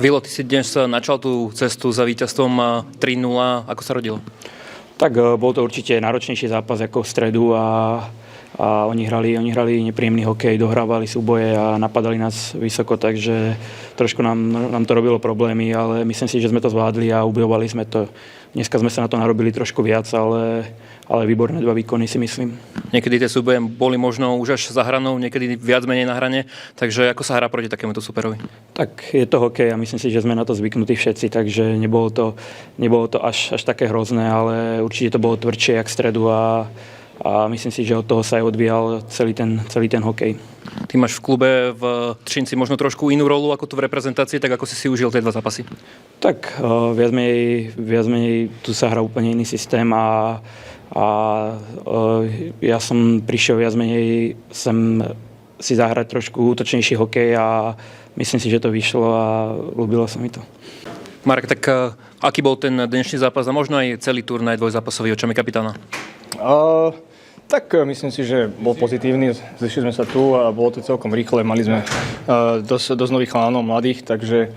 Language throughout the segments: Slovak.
Vilo, ty si dnes načal tú cestu za víťazstvom 3-0. Ako sa rodilo? Tak bol to určite náročnejší zápas ako v stredu a oni hrali nepríjemný hokej, dohrávali súboje a napadali nás vysoko, takže trošku nám to robilo problémy, ale myslím si, že sme to zvládli a ubojovali sme to. Dneska sme sa na to narobili trošku viac, ale výborné 2 výkony si myslím. Niekedy tie súboje boli možno už až za hranou, niekedy viac menej na hrane, takže ako sa hrá proti takémuto superovi? Tak je to hokej a myslím si, že sme na to zvyknutí všetci, takže nebolo to až také hrozné, ale určite to bolo tvrdšie jak v stredu a myslím si, že od toho sa aj odvíjal celý ten hokej. Ty máš v klube v Třinci možno trošku inú rolu ako tu v reprezentácii, tak ako si užil tie 2 zápasy? Tak viac menej tu sa hrá úplne iný systém a ja som prišiel viac menej sem si zahrať trošku útočnejší hokej a myslím si, že to vyšlo a ľúbilo sa mi to. Marek, tak aký bol ten dnešný zápas a možno aj celý turnaj dvojzápasový očami kapitána? Tak myslím si, že bol pozitívny. Zišli sme sa tu a bolo to celkom rýchle. Mali sme dosť nových chalánov, mladých, takže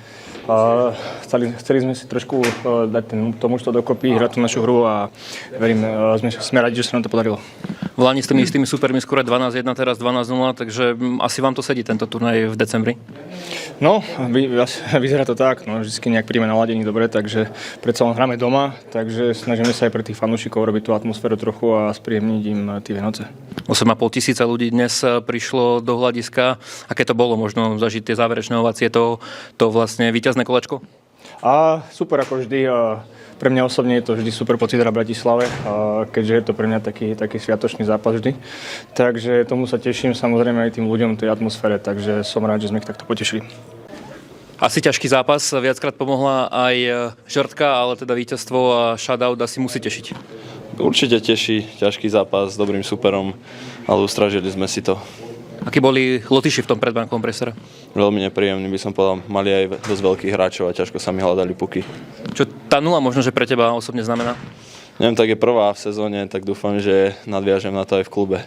chceli sme si trošku dať to mužstvo dokopy, hrať tú našu hru a verím, sme radi, že sa nám to podarilo. V Lani s tými istými supermi skôr 12-1, teraz 12-0, takže asi vám to sedí tento turnaj v decembri? No, vyzerá to tak, no, vždycky nejak príjme naladení dobre, takže predsa len hráme doma, takže snažíme sa aj pre tých fanúšikov robiť tú atmosféru trochu a spríjemniť im tie Vianoce. 8,5 tisíca ľudí dnes prišlo do hľadiska. Aké to bolo možno zažiť tie záverečné ovácie, to vlastne víťazné kolečko? Super ako vždy. Pre mňa osobne je to vždy super pocit hrať v Bratislave, keďže je to pre mňa taký sviatočný zápas vždy. Takže tomu sa teším, samozrejme aj tým ľuďom, tej atmosfére, takže som rád, že sme ich takto potešili. Asi ťažký zápas, viackrát pomohla aj žrtka, ale teda víťazstvo a shutout asi musí tešiť. Určite teší, ťažký zápas s dobrým superom, ale ustražili sme si to. Akí boli Lotyši v tom predbrankovom priestore? Veľmi nepríjemný, by som povedal. Mali aj dosť veľkých hráčov a ťažko sa mi hľadali puky. Čo tá 0 možno, že pre teba osobne znamená? Neviem, tak je prvá v sezóne, tak dúfam, že nadviažem na to aj v klube.